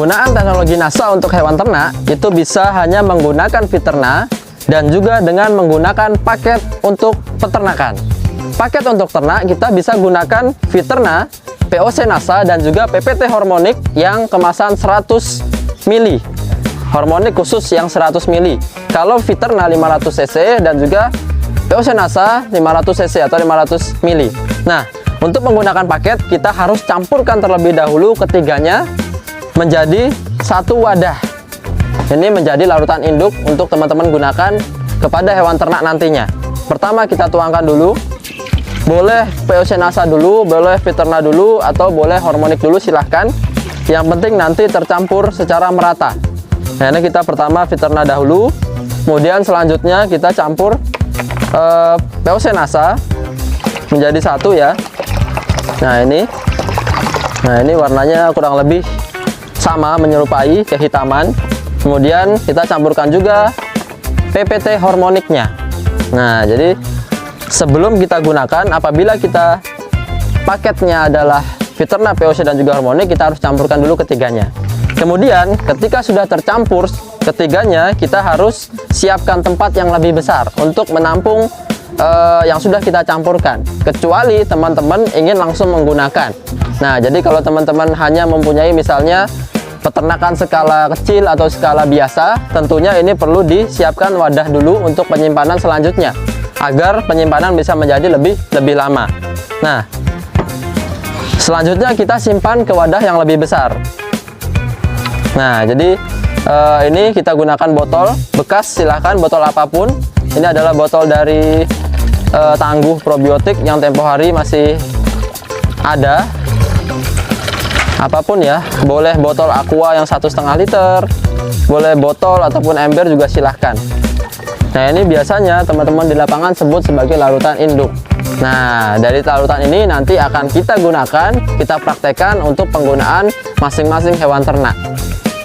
Penggunaan teknologi NASA untuk hewan ternak itu bisa hanya menggunakan Fiterna dan juga dengan menggunakan paket untuk peternakan. Paket untuk ternak kita bisa gunakan Fiterna, POC NASA, dan juga PPT Hormonic yang kemasan 100 ml. Hormonic khusus yang 100 ml. Kalau Fiterna 500 cc dan juga POC NASA 500 cc atau 500 ml. Nah, untuk menggunakan paket kita harus campurkan terlebih dahulu ketiganya menjadi satu wadah. Ini menjadi larutan induk untuk teman-teman gunakan kepada hewan ternak nantinya. Pertama kita tuangkan dulu. Boleh POC NASA dulu, boleh Fiterna dulu, atau boleh Hormonic dulu, silahkan. Yang penting nanti tercampur secara merata. Nah, ini kita pertama Fiterna dahulu, kemudian selanjutnya kita campur POC NASA menjadi satu ya. Nah ini warnanya kurang lebih sama, menyerupai kehitaman. Kemudian kita campurkan juga PPT Hormonicnya. Nah, jadi sebelum kita gunakan, apabila kita paketnya adalah Fiterna, POC, dan juga Hormonic, kita harus campurkan dulu ketiganya. Kemudian ketika sudah tercampur ketiganya, kita harus siapkan tempat yang lebih besar untuk menampung yang sudah kita campurkan, kecuali teman-teman ingin langsung menggunakan. Nah, jadi kalau teman-teman hanya mempunyai misalnya peternakan skala kecil atau skala biasa, tentunya ini perlu disiapkan wadah dulu untuk penyimpanan selanjutnya, agar penyimpanan bisa menjadi lebih lama. Nah, selanjutnya kita simpan ke wadah yang lebih besar. Nah, jadi ini kita gunakan botol bekas, silahkan botol apapun. Ini adalah botol dari Tangguh Probiotik yang tempo hari masih ada. Apapun ya, boleh botol aqua yang 1,5 liter, boleh botol ataupun ember juga silahkan. Nah, ini biasanya teman-teman di lapangan sebut sebagai larutan induk. Nah, dari larutan ini nanti akan kita gunakan, kita praktekkan untuk penggunaan masing-masing hewan ternak.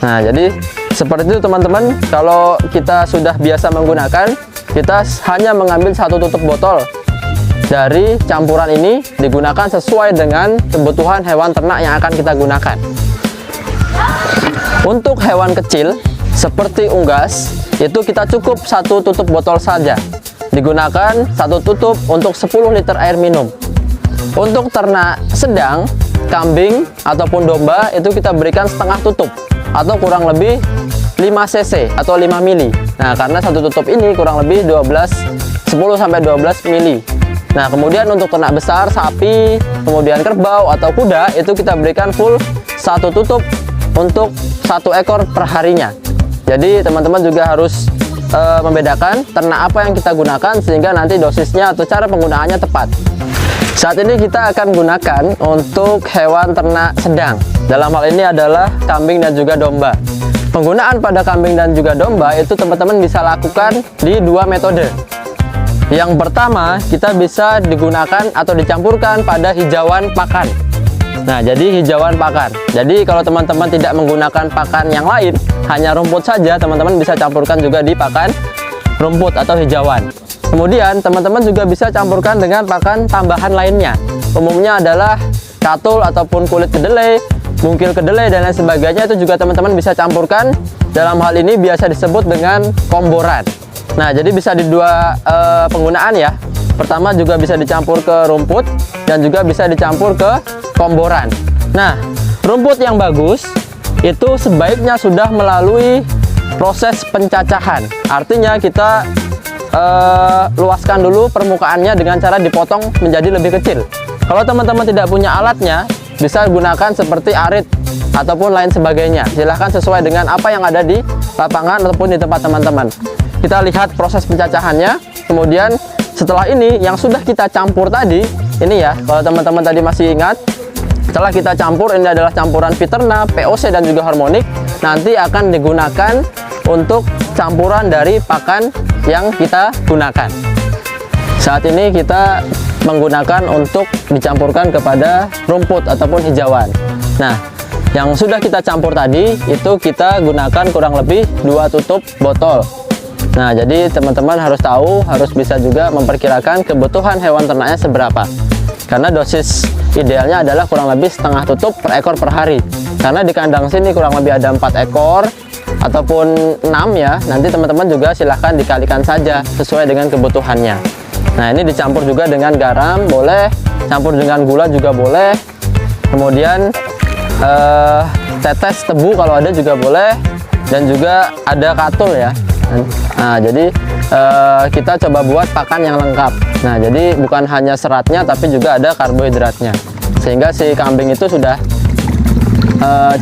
Nah, jadi seperti itu teman-teman. Kalau kita sudah biasa menggunakan, kita hanya mengambil satu tutup botol dari campuran ini, digunakan sesuai dengan kebutuhan hewan ternak yang akan kita gunakan. Untuk hewan kecil seperti unggas, itu kita cukup satu tutup botol saja, digunakan satu tutup untuk 10 liter air minum. Untuk ternak sedang, kambing ataupun domba, itu kita berikan setengah tutup atau kurang lebih 5 cc atau 5 mili. Nah, karena satu tutup ini kurang lebih 10-12 mili. Nah, kemudian untuk ternak besar, sapi, kemudian kerbau atau kuda, itu kita berikan full satu tutup untuk 1 ekor per harinya. Jadi teman-teman juga harus membedakan ternak apa yang kita gunakan sehingga nanti dosisnya atau cara penggunaannya tepat. Saat ini kita akan gunakan untuk hewan ternak sedang. Dalam hal ini adalah kambing dan juga domba. Penggunaan pada kambing dan juga domba itu teman-teman bisa lakukan di 2 metode. Yang pertama, kita bisa digunakan atau dicampurkan pada hijauan pakan. Nah, jadi hijauan pakan. Jadi kalau teman-teman tidak menggunakan pakan yang lain, hanya rumput saja, teman-teman bisa campurkan juga di pakan rumput atau hijauan. Kemudian teman-teman juga bisa campurkan dengan pakan tambahan lainnya. Umumnya adalah katul ataupun kulit kedelai, bungkil kedelai, dan lain sebagainya. Itu juga teman-teman bisa campurkan. Dalam hal ini biasa disebut dengan komboran. Nah, jadi bisa di 2 penggunaan ya. Pertama juga bisa dicampur ke rumput dan juga bisa dicampur ke komboran. Nah, rumput yang bagus itu sebaiknya sudah melalui proses pencacahan. Artinya kita luaskan dulu permukaannya dengan cara dipotong menjadi lebih kecil. Kalau teman-teman tidak punya alatnya, bisa gunakan seperti arit ataupun lain sebagainya. Silahkan sesuai dengan apa yang ada di lapangan ataupun di tempat teman-teman. Kita lihat proses pencacahannya. Kemudian setelah ini yang sudah kita campur tadi, ini ya, kalau teman-teman tadi masih ingat, setelah kita campur, ini adalah campuran Fiterna, POC, dan juga Hormonic. Nanti akan digunakan untuk campuran dari pakan yang kita gunakan. Saat ini kita menggunakan untuk dicampurkan kepada rumput ataupun hijauan. Nah, yang sudah kita campur tadi itu kita gunakan kurang lebih 2 tutup botol. Nah, jadi teman-teman harus tahu, harus bisa juga memperkirakan kebutuhan hewan ternaknya seberapa. karena dosis idealnya adalah kurang lebih setengah tutup per ekor per hari. Karena di kandang sini kurang lebih ada 4 ekor ataupun 6 ya, nanti teman-teman juga silahkan dikalikan saja sesuai dengan kebutuhannya. Nah, ini dicampur juga dengan garam boleh, campur dengan gula juga boleh, kemudian tetes tebu kalau ada juga boleh, dan juga ada katul ya. Nah, jadi kita coba buat pakan yang lengkap. Nah, jadi bukan hanya seratnya tapi juga ada karbohidratnya, sehingga si kambing itu sudah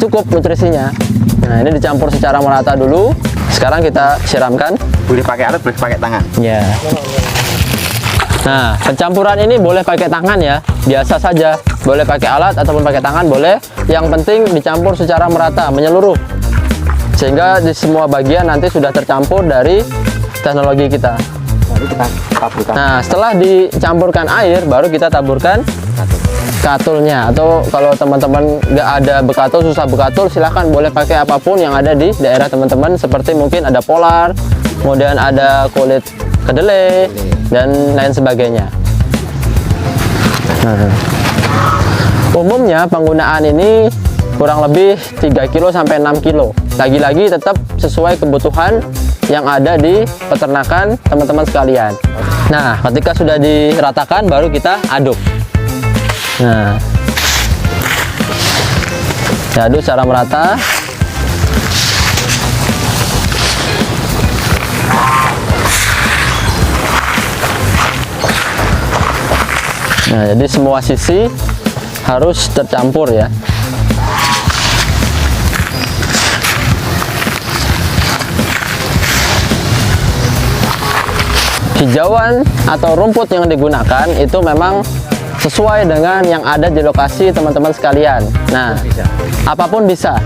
cukup nutrisinya. Nah, ini dicampur secara merata dulu. Sekarang kita siramkan. Boleh pakai alat, boleh pakai tangan. Ya. Nah, pencampuran ini boleh pakai tangan ya, biasa saja. Boleh pakai alat ataupun pakai tangan boleh. Yang penting dicampur secara merata, menyeluruh. Sehingga di semua bagian nanti sudah tercampur dari teknologi kita. Baru kita taburkan. Nah, setelah dicampurkan air, baru kita taburkan katulnya. Atau kalau teman-teman nggak ada bekatul, susah bekatul, silahkan boleh pakai apapun yang ada di daerah teman-teman. Seperti mungkin ada polar, kemudian ada kulit kedelai, dan lain sebagainya. Nah, umumnya penggunaan ini kurang lebih 3 kilo sampai 6 kilo. Lagi-lagi tetap sesuai kebutuhan yang ada di peternakan teman-teman sekalian. Nah, ketika sudah diratakan baru kita aduk. Nah, diaduk secara merata. Nah, jadi semua sisi harus tercampur ya. Hijauan atau rumput yang digunakan itu memang sesuai dengan yang ada di lokasi teman-teman sekalian. Nah, apapun bisa.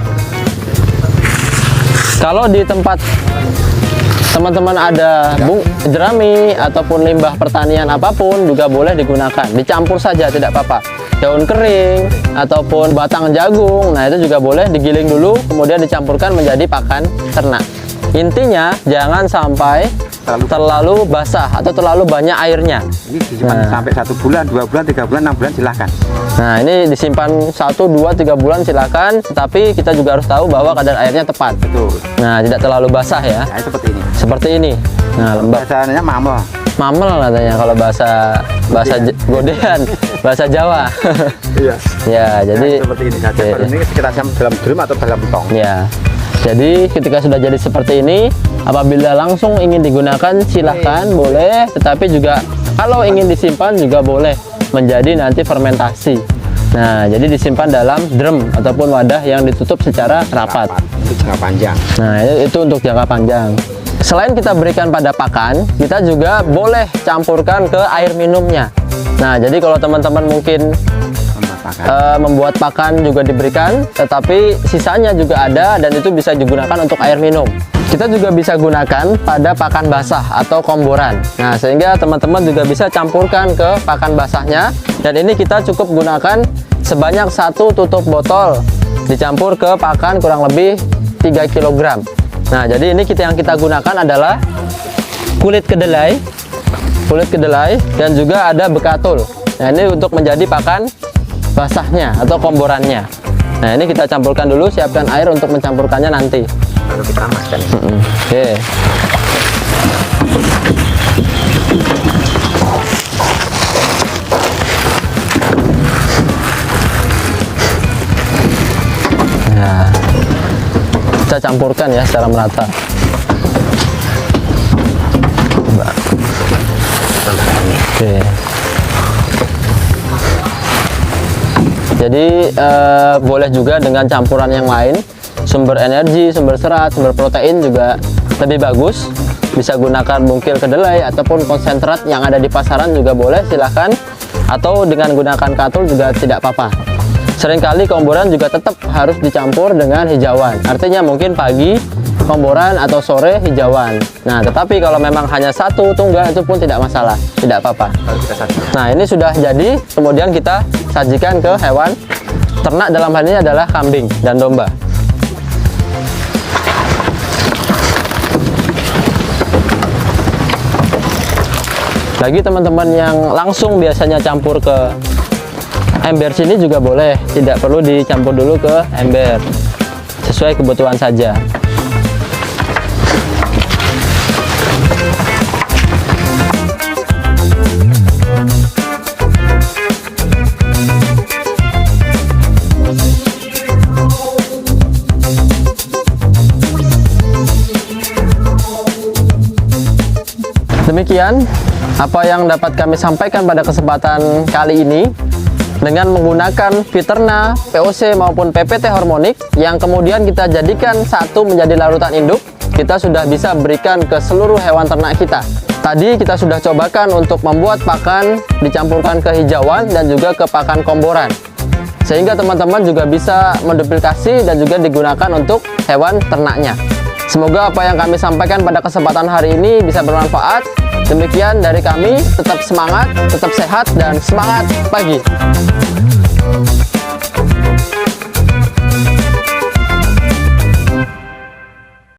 Kalau di tempat teman-teman ada jerami ataupun limbah pertanian apapun juga boleh digunakan. Dicampur saja, tidak apa-apa. Daun kering ataupun batang jagung, nah itu juga boleh digiling dulu, kemudian dicampurkan menjadi pakan ternak. Intinya jangan sampai terlalu basah atau terlalu banyak airnya. Ini disimpan sampai 1 bulan, 2 bulan, 3 bulan, 6 bulan silahkan. Nah, ini disimpan 1, 2, 3 bulan silahkan, tetapi kita juga harus tahu bahwa kadar airnya tepat. Betul. Nah, tidak terlalu basah ya. Nah, seperti ini. Seperti ini. Nah, lembab. Bahasanya mamel. Mamel katanya kalau bahasa godean, bahasa Jawa. Iya. Ya, jadi seperti ini saja. Ini kita siam dalam drum atau dalam tong. Ya. Jadi ketika sudah jadi seperti ini, apabila langsung ingin digunakan silahkan boleh, tetapi juga kalau ingin disimpan juga boleh menjadi nanti fermentasi. Nah, jadi disimpan dalam drum ataupun wadah yang ditutup secara rapat. Untuk jangka panjang. Nah, itu untuk jangka panjang. Selain kita berikan pada pakan, kita juga boleh campurkan ke air minumnya. Nah, jadi kalau teman-teman mungkin membuat pakan juga diberikan, tetapi sisanya juga ada dan itu bisa digunakan untuk air minum. Kita juga bisa gunakan pada pakan basah atau komboran. Nah, sehingga teman-teman juga bisa campurkan ke pakan basahnya, dan ini kita cukup gunakan sebanyak 1 tutup botol dicampur ke pakan kurang lebih 3 kg. Nah, jadi ini yang kita gunakan adalah kulit kedelai dan juga ada bekatul. Nah, ini untuk menjadi pakan basahnya atau komborannya. Nah, ini kita campurkan dulu, siapkan air untuk mencampurkannya nanti. Lalu kita masukkan ini. Oke. Nah, kita campurkan ya secara merata. Oke. Jadi boleh juga dengan campuran yang lain, sumber energi, sumber serat, sumber protein juga lebih bagus. Bisa gunakan bungkil kedelai ataupun konsentrat yang ada di pasaran juga boleh, silahkan. Atau dengan gunakan katul juga tidak apa-apa. Seringkali komboran juga tetap harus dicampur dengan hijauan. Artinya mungkin pagi komboran atau sore hijauan. Nah, tetapi kalau memang hanya 1 tunggal itu pun tidak masalah, tidak apa-apa. Nah, ini sudah jadi, kemudian kita sajikan ke hewan ternak, dalam hal ini adalah kambing dan domba. Lagi teman-teman yang langsung biasanya campur ke Ember sini juga boleh, tidak perlu dicampur dulu ke ember, sesuai kebutuhan saja. Demikian apa yang dapat kami sampaikan pada kesempatan kali ini. Dengan menggunakan Viterna, POC maupun PPT hormonik yang kemudian kita jadikan satu menjadi larutan induk, kita sudah bisa berikan ke seluruh hewan ternak kita. Tadi kita sudah cobakan untuk membuat pakan dicampurkan ke hijauan dan juga ke pakan komboran, sehingga teman-teman juga bisa menduplikasi dan juga digunakan untuk hewan ternaknya. Semoga apa yang kami sampaikan pada kesempatan hari ini bisa bermanfaat. Demikian dari kami, tetap semangat, tetap sehat, dan semangat pagi.